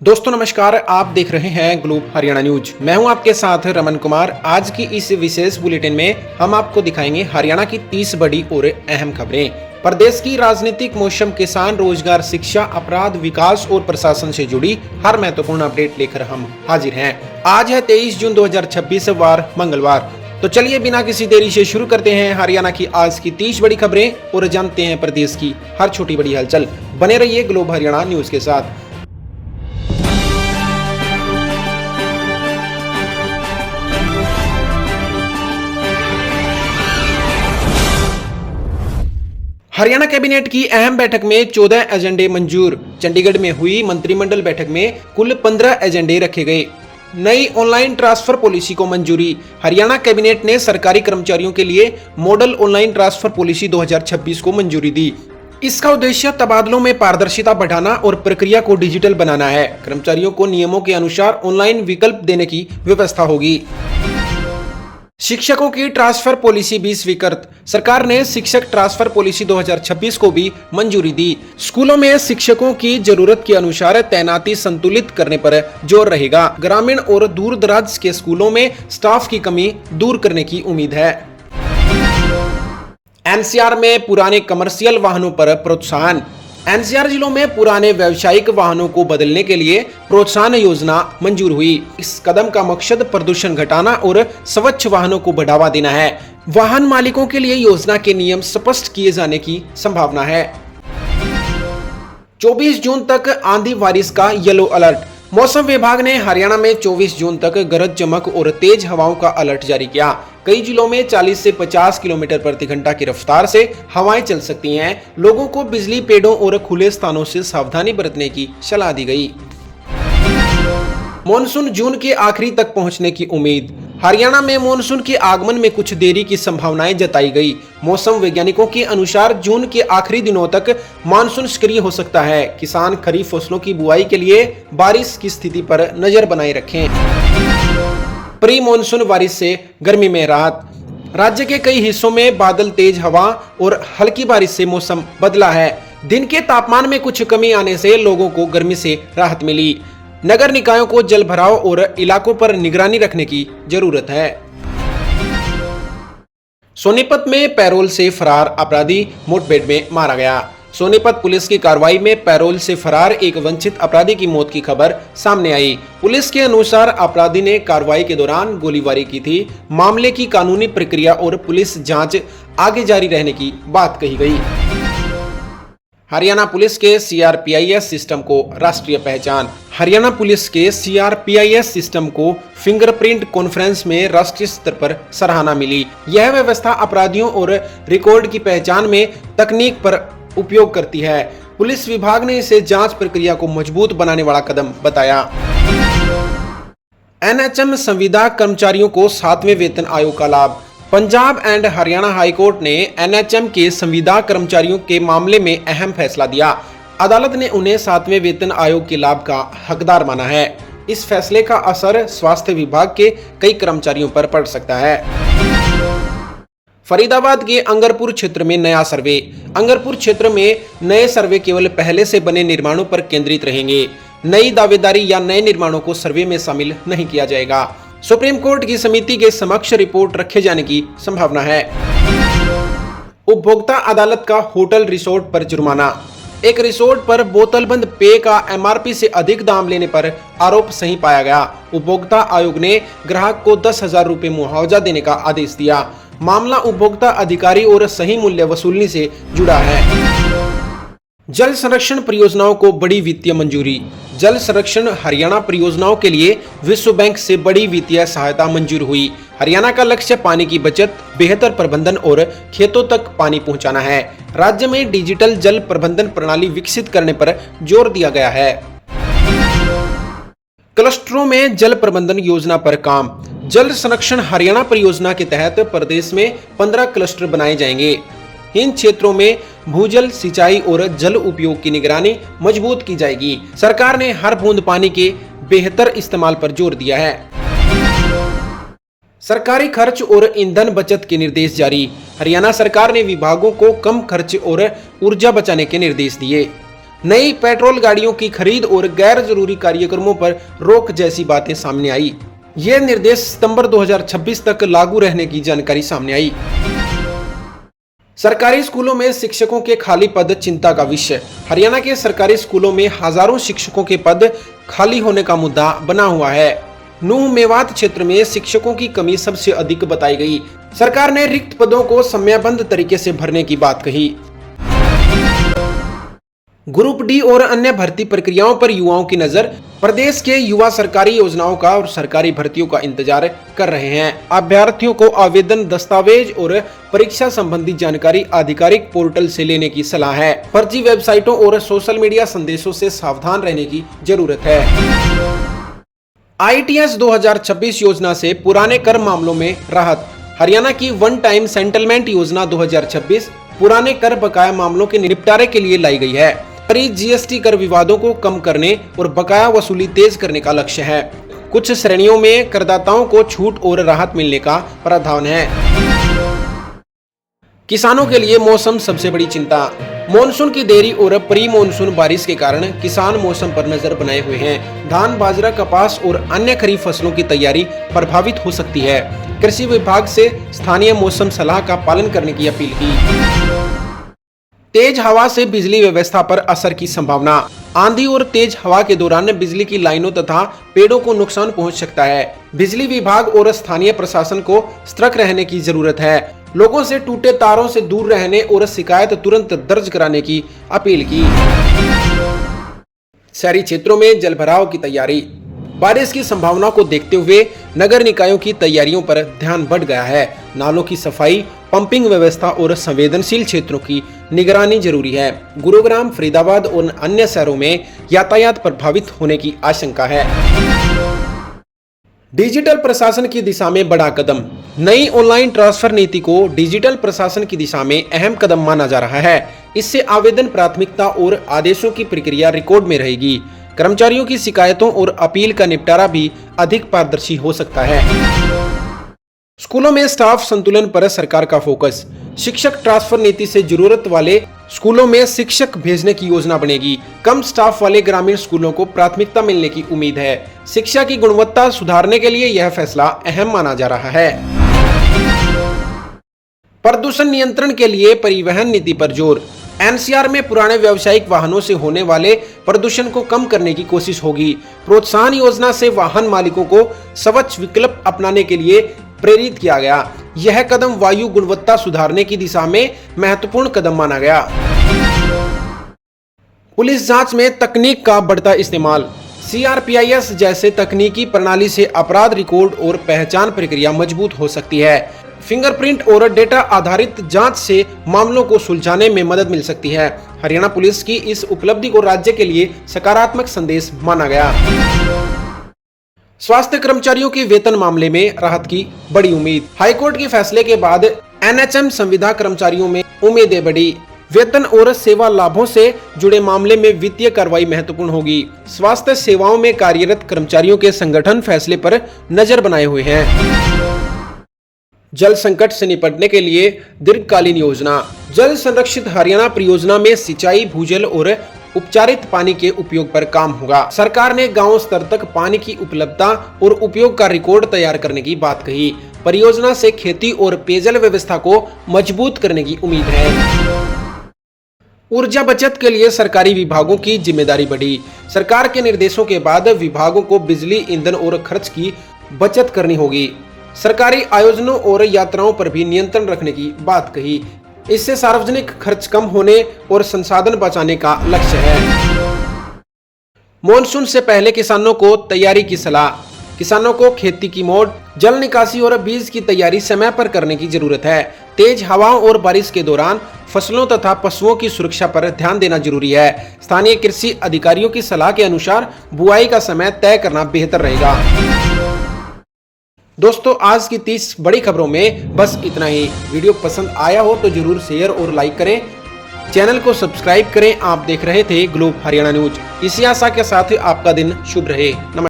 दोस्तों नमस्कार, आप देख रहे हैं ग्लोब हरियाणा न्यूज। मैं हूं आपके साथ रमन कुमार। आज की इस विशेष बुलेटिन में हम आपको दिखाएंगे हरियाणा की 30 बड़ी और अहम खबरें। प्रदेश की राजनीतिक, मौसम, किसान, रोजगार, शिक्षा, अपराध, विकास और प्रशासन से जुड़ी हर महत्वपूर्ण अपडेट लेकर हम हाजिर हैं। आज है 23 जून 2026 वार मंगलवार। तो चलिए बिना किसी देरी से शुरू करते हैं हरियाणा की आज की 30 बड़ी खबरें और जानते हैं प्रदेश की हर छोटी बड़ी हलचल। बने रहिए ग्लोब हरियाणा न्यूज के साथ। हरियाणा कैबिनेट की अहम बैठक में 14 एजेंडे मंजूर। चंडीगढ़ में हुई मंत्रिमंडल बैठक में कुल 15 एजेंडे रखे गए। नई ऑनलाइन ट्रांसफर पॉलिसी को मंजूरी। हरियाणा कैबिनेट ने सरकारी कर्मचारियों के लिए मॉडल ऑनलाइन ट्रांसफर पॉलिसी 2026 को मंजूरी दी। इसका उद्देश्य तबादलों में पारदर्शिता बढ़ाना और प्रक्रिया को डिजिटल बनाना है। कर्मचारियों को नियमों के अनुसार ऑनलाइन विकल्प देने की व्यवस्था होगी। शिक्षकों की ट्रांसफर पॉलिसी भी स्वीकृत। सरकार ने शिक्षक ट्रांसफर पॉलिसी 2026 को भी मंजूरी दी। स्कूलों में शिक्षकों की जरूरत के अनुसार तैनाती संतुलित करने पर जोर रहेगा। ग्रामीण और दूर दराज के स्कूलों में स्टाफ की कमी दूर करने की उम्मीद है। एनसीआर में पुराने कमर्शियल वाहनों पर प्रोत्साहन। एनसीआर जिलों में पुराने व्यावसायिक वाहनों को बदलने के लिए प्रोत्साहन योजना मंजूर हुई। इस कदम का मकसद प्रदूषण घटाना और स्वच्छ वाहनों को बढ़ावा देना है। वाहन मालिकों के लिए योजना के नियम स्पष्ट किए जाने की संभावना है। 24 जून तक आंधी बारिश का येलो अलर्ट। मौसम विभाग ने हरियाणा में 24 जून तक गरज चमक और तेज हवाओं का अलर्ट जारी किया। कई जिलों में 40 से 50 किलोमीटर प्रति घंटा की रफ्तार से हवाएं चल सकती हैं। लोगों को बिजली, पेड़ों और खुले स्थानों से सावधानी बरतने की सलाह दी गई। मॉनसून जून के आखिरी तक पहुंचने की उम्मीद। हरियाणा में मॉनसून के आगमन में कुछ देरी की संभावनाएं जताई गई। मौसम वैज्ञानिकों के अनुसार जून के आखिरी दिनों तक मानसून सक्रिय हो सकता है। किसान खरीफ फसलों की बुआई के लिए बारिश की स्थिति पर नजर बनाए रखें। प्री मॉनसून बारिश से गर्मी में राहत। राज्य के कई हिस्सों में बादल, तेज हवा और हल्की बारिश से मौसम बदला है। दिन के तापमान में कुछ कमी आने से लोगों को गर्मी से राहत मिली। नगर निकायों को जल भराव और इलाकों पर निगरानी रखने की जरूरत है। सोनीपत में पैरोल से फरार अपराधी मुठभेड़ में मारा गया। सोनीपत पुलिस की कार्रवाई में पैरोल से फरार एक वंचित अपराधी की मौत की खबर सामने आई। पुलिस के अनुसार अपराधी ने कार्रवाई के दौरान गोलीबारी की थी। मामले की कानूनी प्रक्रिया और पुलिस जांच आगे जारी रहने की बात कही गई। हरियाणा पुलिस के सीआरपीआईएस सिस्टम को राष्ट्रीय पहचान। हरियाणा पुलिस के सीआरपीआईएस सिस्टम को फिंगरप्रिंट कॉन्फ्रेंस में राष्ट्रीय स्तर पर सराहना मिली। यह व्यवस्था अपराधियों और रिकॉर्ड की पहचान में तकनीक पर उपयोग करती है। पुलिस विभाग ने इसे जांच प्रक्रिया को मजबूत बनाने वाला कदम बताया। एनएचएम संविदा कर्मचारियों को 7वें वेतन आयोग का लाभ। पंजाब एंड हरियाणा हाईकोर्ट ने एनएचएम के संविदा कर्मचारियों के मामले में अहम फैसला दिया। अदालत ने उन्हें 7वें वेतन आयोग के लाभ का हकदार माना है। इस फैसले का असर स्वास्थ्य विभाग के कई कर्मचारियों पर पड़ सकता है। फरीदाबाद के अंगरपुर क्षेत्र में नया सर्वे। अंगरपुर क्षेत्र में नए सर्वे केवल पहले से बने निर्माणों पर केंद्रित रहेंगे। नई दावेदारी या नए निर्माणों को सर्वे में शामिल नहीं किया जाएगा। सुप्रीम कोर्ट की समिति के समक्ष रिपोर्ट रखे जाने की संभावना है। उपभोक्ता अदालत का होटल रिसोर्ट पर जुर्माना। एक रिसोर्ट पर बोतलबंद पेय का एमआरपी से अधिक दाम लेने पर आरोप सही पाया गया। उपभोक्ता आयोग ने ग्राहक को 10,000 रुपए मुआवजा देने का आदेश दिया। मामला उपभोक्ता अधिकारी और सही मूल्य वसूलने से जुड़ा है। जल संरक्षण परियोजनाओं को बड़ी वित्तीय मंजूरी। जल संरक्षण हरियाणा परियोजनाओं के लिए विश्व बैंक से बड़ी वित्तीय सहायता मंजूर हुई। हरियाणा का लक्ष्य पानी की बचत, बेहतर प्रबंधन और खेतों तक पानी पहुंचाना है। राज्य में डिजिटल जल प्रबंधन प्रणाली विकसित करने पर जोर दिया गया है। क्लस्टरों में जल प्रबंधन योजना पर काम। जल संरक्षण हरियाणा परियोजना के तहत प्रदेश में 15 क्लस्टर बनाए जाएंगे। इन क्षेत्रों में भूजल, सिंचाई और जल उपयोग की निगरानी मजबूत की जाएगी। सरकार ने हर बूंद पानी के बेहतर इस्तेमाल पर जोर दिया है। सरकारी खर्च और ईंधन बचत के निर्देश जारी। हरियाणा सरकार ने विभागों को कम खर्च और ऊर्जा बचाने के निर्देश दिए। नई पेट्रोल गाड़ियों की खरीद और गैर जरूरी कार्यक्रमों पर रोक जैसी बातें सामने आई। ये निर्देश सितंबर 2026 तक लागू रहने की जानकारी सामने आई। सरकारी स्कूलों में शिक्षकों के खाली पद चिंता का विषय। हरियाणा के सरकारी स्कूलों में हजारों शिक्षकों के पद खाली होने का मुद्दा बना हुआ है। नूंह मेवात क्षेत्र में शिक्षकों की कमी सबसे अधिक बताई गई। सरकार ने रिक्त पदों को समयबद्ध तरीके से भरने की बात कही। ग्रुप डी और अन्य भर्ती प्रक्रियाओं पर युवाओं की नजर। प्रदेश के युवा सरकारी योजनाओं का और सरकारी भर्तियों का इंतजार कर रहे हैं। अभ्यर्थियों को आवेदन दस्तावेज और परीक्षा संबंधी जानकारी आधिकारिक पोर्टल से लेने की सलाह है। फर्जी वेबसाइटों और सोशल मीडिया संदेशों से सावधान रहने की जरूरत है। ITS 2026 योजना से पुराने कर मामलों में राहत। हरियाणा की वन टाइम सेटलमेंट योजना 2026 पुराने कर बकाया मामलों के निपटारे के लिए लाई गई है। GST कर विवादों को कम करने और बकाया वसूली तेज करने का लक्ष्य है। कुछ श्रेणियों में करदाताओं को छूट और राहत मिलने का प्रावधान है। किसानों के लिए मौसम सबसे बड़ी चिंता। मॉनसून की देरी और प्री मॉनसून बारिश के कारण किसान मौसम पर नजर बनाए हुए हैं। धान, बाजरा, कपास और अन्य खरीफ फसलों की तैयारी प्रभावित हो सकती है। कृषि विभाग से स्थानीय मौसम सलाह का पालन करने की अपील की। तेज हवा से बिजली व्यवस्था पर असर की संभावना। आंधी और तेज हवा के दौरान बिजली की लाइनों तथा पेड़ों को नुकसान पहुंच सकता है। बिजली विभाग और स्थानीय प्रशासन को सतर्क रहने की जरूरत है। लोगों से टूटे तारों से दूर रहने और शिकायत तुरंत दर्ज कराने की अपील की। शहरी क्षेत्रों में जलभराव की तैयारी। बारिश की संभावना को देखते हुए नगर निकायों की तैयारियों पर ध्यान बढ़ गया है। नालों की सफाई, पंपिंग व्यवस्था और संवेदनशील क्षेत्रों की निगरानी जरूरी है। गुरुग्राम, फरीदाबाद और अन्य शहरों में यातायात प्रभावित होने की आशंका है। डिजिटल प्रशासन की दिशा में बड़ा कदम। नई ऑनलाइन ट्रांसफर नीति को डिजिटल प्रशासन की दिशा में अहम कदम माना जा रहा है। इससे आवेदन प्राथमिकता और आदेशों की प्रक्रिया रिकॉर्ड में रहेगी। कर्मचारियों की शिकायतों और अपील का निपटारा भी अधिक पारदर्शी हो सकता है। स्कूलों में स्टाफ संतुलन पर सरकार का फोकस। शिक्षक ट्रांसफर नीति से जरूरत वाले स्कूलों में शिक्षक भेजने की योजना बनेगी। कम स्टाफ वाले ग्रामीण स्कूलों को प्राथमिकता मिलने की उम्मीद है। शिक्षा की गुणवत्ता सुधारने के लिए यह फैसला अहम माना जा रहा है। प्रदूषण नियंत्रण के लिए परिवहन नीति पर जोर। NCR में पुराने व्यावसायिक वाहनों से होने वाले प्रदूषण को कम करने की कोशिश होगी। प्रोत्साहन योजना से वाहन मालिकों को स्वच्छ विकल्प अपनाने के लिए प्रेरित किया गया। यह कदम वायु गुणवत्ता सुधारने की दिशा में महत्वपूर्ण कदम माना गया। पुलिस जांच में तकनीक का बढ़ता इस्तेमाल। CRPIS जैसे तकनीकी प्रणाली से अपराध रिकॉर्ड और पहचान प्रक्रिया मजबूत हो सकती है। फिंगरप्रिंट और डेटा आधारित जांच से मामलों को सुलझाने में मदद मिल सकती है। हरियाणा पुलिस की इस उपलब्धि को राज्य के लिए सकारात्मक संदेश माना गया। स्वास्थ्य कर्मचारियों के वेतन मामले में राहत की बड़ी उम्मीद। हाईकोर्ट के फैसले के बाद NHM संविदा कर्मचारियों में उम्मीदें बढ़ी। वेतन और सेवा लाभों से जुड़े मामले में वित्तीय कार्रवाई महत्वपूर्ण होगी। स्वास्थ्य सेवाओं में कार्यरत कर्मचारियों के संगठन फैसले पर नजर बनाए हुए हैं। जल संकट से निपटने के लिए दीर्घकालीन योजना। जल संरक्षित हरियाणा परियोजना में सिंचाई, भूजल और उपचारित पानी के उपयोग पर काम होगा। सरकार ने गांव स्तर तक पानी की उपलब्धता और उपयोग का रिकॉर्ड तैयार करने की बात कही। परियोजना से खेती और पेयजल व्यवस्था को मजबूत करने की उम्मीद है। ऊर्जा बचत के लिए सरकारी विभागों की जिम्मेदारी बढ़ी। सरकार के निर्देशों के बाद विभागों को बिजली, ईंधन और खर्च की बचत करनी होगी। सरकारी आयोजनों और यात्राओं पर भी नियंत्रण रखने की बात कही। इससे सार्वजनिक खर्च कम होने और संसाधन बचाने का लक्ष्य है। मॉनसून से पहले किसानों को तैयारी की सलाह। किसानों को खेती की मोड़, जल निकासी और बीज की तैयारी समय पर करने की जरूरत है। तेज हवाओं और बारिश के दौरान फसलों तथा पशुओं की सुरक्षा पर ध्यान देना जरूरी है। स्थानीय कृषि अधिकारियों की सलाह के अनुसार बुआई का समय तय करना बेहतर रहेगा। दोस्तों, आज की 30 बड़ी खबरों में बस इतना ही। वीडियो पसंद आया हो तो जरूर शेयर और लाइक करें। चैनल को सब्सक्राइब करें। आप देख रहे थे ग्लोब हरियाणा न्यूज। इसी आशा के साथ आपका दिन शुभ रहे। नमस्कार।